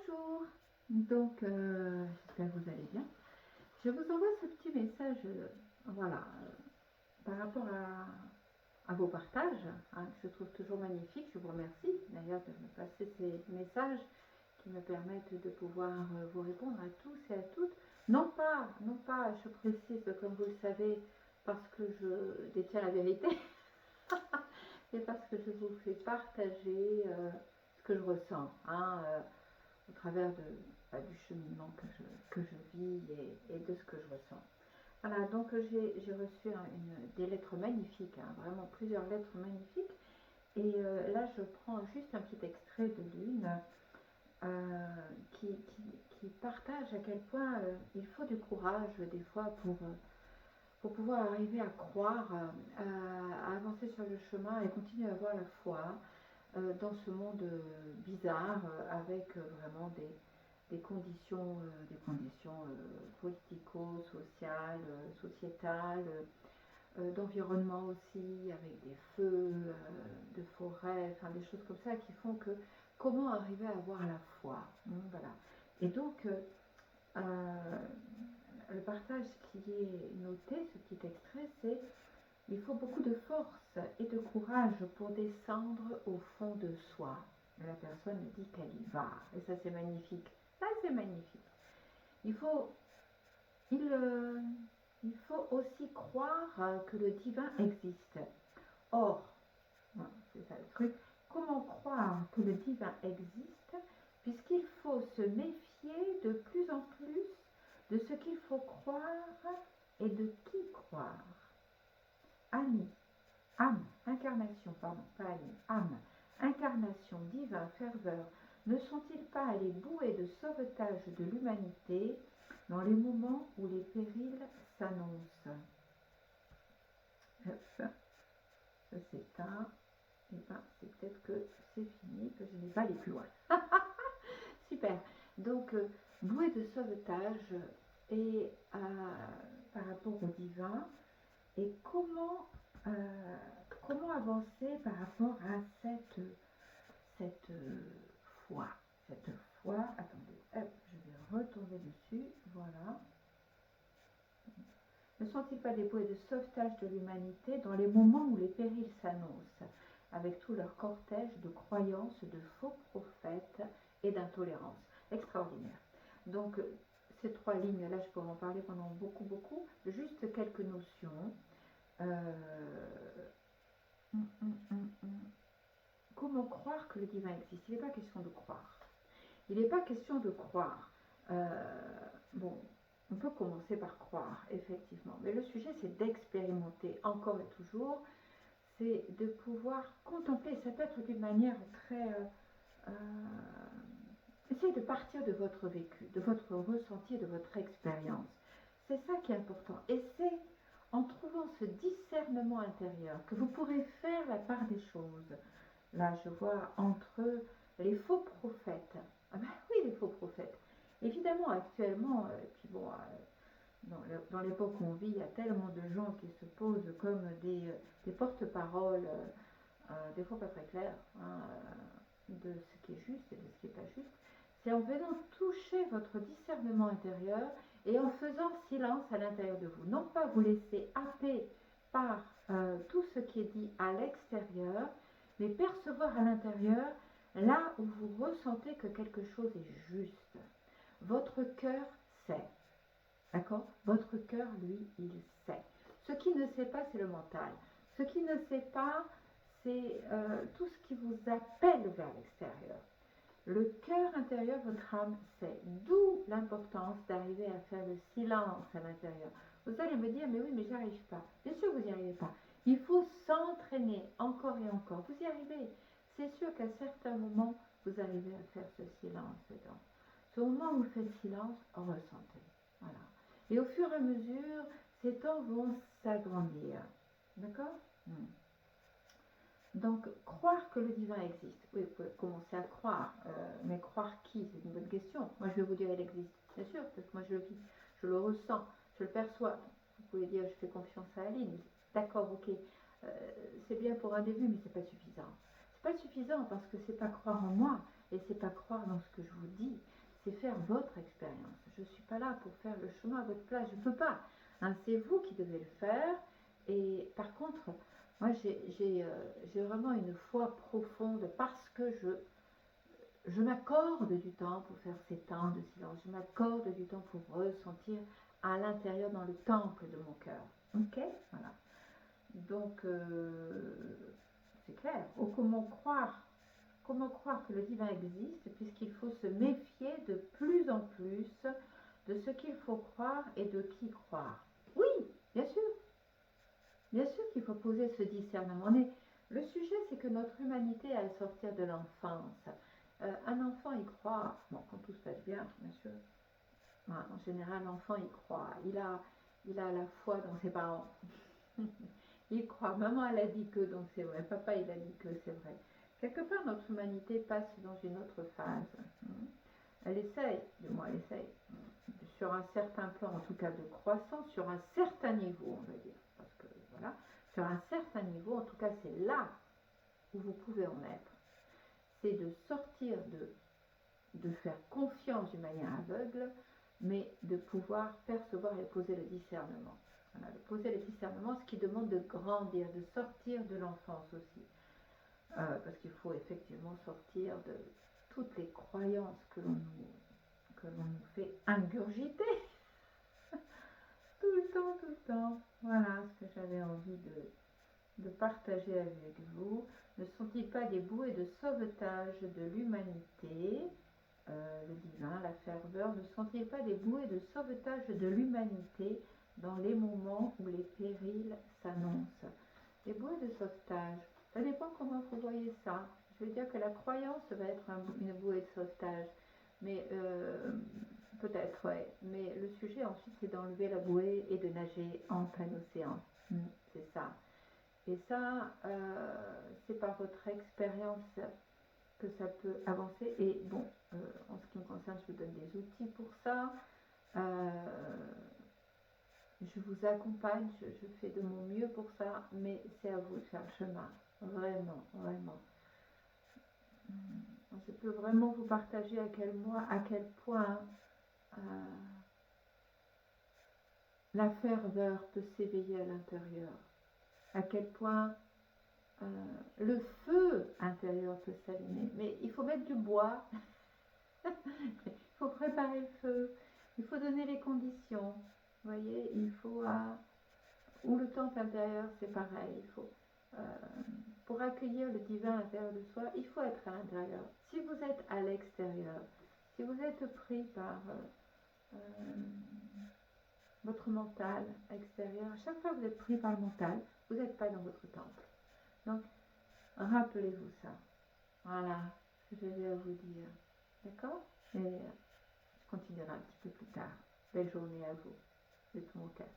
Bonjour, donc j'espère que vous allez bien. Je vous envoie ce petit message, voilà, par rapport à vos partages, hein, que je trouve toujours magnifiques. Je vous remercie d'ailleurs de me passer ces messages qui me permettent de pouvoir vous répondre à tous et à toutes. Non pas, je précise, comme vous le savez, parce que je détiens la vérité, mais parce que je vous fais partager ce que je ressens, hein, au travers du cheminement que je vis et de ce que je ressens. Voilà, donc j'ai reçu des lettres magnifiques, hein, vraiment plusieurs lettres magnifiques. Et là, je prends juste un petit extrait de l'une euh, qui partage à quel point il faut du courage des fois pour pouvoir arriver à croire, à avancer sur le chemin et continuer à avoir la foi dans ce monde bizarre avec vraiment des conditions politico-sociales, sociétales, d'environnement aussi, avec des feux, de forêts, enfin des choses comme ça qui font que comment arriver à avoir la foi, hein, voilà. Et donc, le partage qui est noté, ce petit extrait, c'est il faut beaucoup de force et de courage pour descendre au fond de soi. La personne dit qu'elle y va. Et ça, c'est magnifique. Ça, c'est magnifique. Il faut, il, euh, il faut aussi croire que le divin existe. Or, c'est ça le truc, comment croire que le divin existe puisqu'il faut se méfier de plus en plus de ce qu'il faut croire et de qui croire. Ami, âme, incarnation, pardon, pas ami, âme, incarnation, divin, ferveur, ne sont-ils pas les bouées de sauvetage de l'humanité dans les moments où les périls s'annoncent? Hop, ça s'éteint. Et ben, c'est peut-être que c'est fini, que je n'ai pas aller plus loin. Super. Donc, bouée de sauvetage et par rapport au divin. Et comment avancer par rapport à cette foi. Cette foi, attendez, hop, je vais retourner dessus, voilà. Ne sont-ils pas des bouées de sauvetage de l'humanité dans les moments où les périls s'annoncent, avec tout leur cortège de croyances, de faux prophètes et d'intolérance? Extraordinaire. Donc, ces trois lignes-là, je pourrais en parler pendant beaucoup, juste quelques notions. Comment croire que le divin existe? Il n'est pas question de croire. Il n'est pas question de croire. Bon, on peut commencer par croire, effectivement. Mais le sujet, c'est d'expérimenter encore et toujours. C'est de pouvoir contempler. Ça peut être d'une manière très... essayez de partir de votre vécu, de votre ressenti, de votre expérience. C'est ça qui est important. Et c'est en trouvant ce discernement intérieur que vous pourrez faire la part des choses. Là, je vois entre les faux prophètes. Ah ben oui, les faux prophètes. Évidemment, actuellement, puis bon, dans l'époque où on vit, il y a tellement de gens qui se posent comme des porte-paroles, des fois pas très clairs, hein, de ce qui est juste et de ce qui n'est pas juste. C'est en venant toucher votre discernement intérieur et en faisant silence à l'intérieur de vous. Non pas vous laisser happer par tout ce qui est dit à l'extérieur, mais percevoir à l'intérieur là où vous ressentez que quelque chose est juste. Votre cœur sait. D'accord? Votre cœur, lui, il sait. Ce qui ne sait pas, c'est le mental. Ce qui ne sait pas, c'est tout ce qui vous appelle vers l'extérieur. Le cœur intérieur, votre âme sait. D'où l'importance d'arriver à faire le silence à l'intérieur. Vous allez me dire, mais oui, mais j'y arrive pas. Bien sûr, vous n'y arrivez pas. Il faut s'entraîner encore et encore. Vous y arrivez. C'est sûr qu'à certains moments, vous arrivez à faire ce silence dedans. Ce moment où vous faites silence, ressentez. Voilà. Et au fur et à mesure, ces temps vont s'agrandir. D'accord? Donc, croire que le divin existe. Oui, vous pouvez commencer à croire, mais croire qui? C'est une bonne question. Moi, je vais vous dire, il existe, bien sûr, parce que moi, je le vis, je le ressens, je le perçois. Vous pouvez dire, je fais confiance à Aline. D'accord, ok. C'est bien pour un début, mais c'est pas suffisant. C'est pas suffisant parce que c'est pas croire en moi et c'est pas croire dans ce que je vous dis, c'est faire votre expérience. Je ne suis pas là pour faire le chemin à votre place, je ne peux pas. Hein, c'est vous qui devez le faire. Et par contre, moi j'ai vraiment une foi profonde parce que je m'accorde du temps pour faire ces temps de silence. Je m'accorde du temps pour ressentir à l'intérieur dans le temple de mon cœur. Ok, voilà. Donc, c'est clair. Ou comment croire que le divin existe, puisqu'il faut se méfier de plus en plus de ce qu'il faut croire et de qui croire. Oui, bien sûr. Bien sûr qu'il faut poser ce discernement. Mais le sujet, c'est que notre humanité a à sortir de l'enfance. Un enfant y croit, bon, quand tout se passe bien sûr. Voilà, en général, l'enfant y croit. Il a la foi dans ses parents. Il croit. Maman, elle a dit que, donc c'est vrai. Papa, il a dit que, c'est vrai. Quelque part, notre humanité passe dans une autre phase. Elle essaye, du moins elle essaye, sur un certain plan, en tout cas de croissance, sur un certain niveau, on va dire. Parce que, voilà, sur un certain niveau, en tout cas, c'est là où vous pouvez en être. C'est de sortir de faire confiance d'une manière aveugle, mais de pouvoir percevoir et poser le discernement. Voilà, de poser le discernement, ce qui demande de grandir, de sortir de l'enfance aussi. Parce qu'il faut effectivement sortir de toutes les croyances que l'on nous fait ingurgiter tout le temps. Voilà ce que j'avais envie de partager avec vous. Ne sont-ils pas des bouées de sauvetage de l'humanité, le divin, la ferveur, ne sont-ils pas des bouées de sauvetage de l'humanité dans les moments où les périls s'annoncent? Les bouées de sauvetage, ça dépend comment vous voyez ça. Je veux dire que la croyance va être une bouée de sauvetage, mais peut-être, ouais. Mais le sujet ensuite, c'est d'enlever la bouée et de nager en plein océan. C'est ça. Et ça, c'est par votre expérience que ça peut avancer. Et bon, en ce qui me concerne, je vous donne des outils pour ça. Je vous accompagne, je fais de mon mieux pour ça, mais c'est à vous de faire le chemin. Vraiment, vraiment. Je peux vraiment vous partager à quel point la ferveur peut s'éveiller à l'intérieur. À quel point le feu intérieur peut s'allumer. Mais il faut mettre du bois. Il faut préparer le feu. Il faut donner les conditions. Vous voyez, il faut... ou le temple intérieur, c'est pareil. Il faut... pour accueillir le divin à l'intérieur de soi, il faut être à l'intérieur. Si vous êtes à l'extérieur, si vous êtes pris par votre mental extérieur, à chaque fois que vous êtes pris par le mental, vous n'êtes pas dans votre temple. Donc, rappelez-vous ça. Voilà ce que j'avais à vous dire. D'accord? Et je continuerai un petit peu plus tard. Belle journée à vous, de tout mon cœur.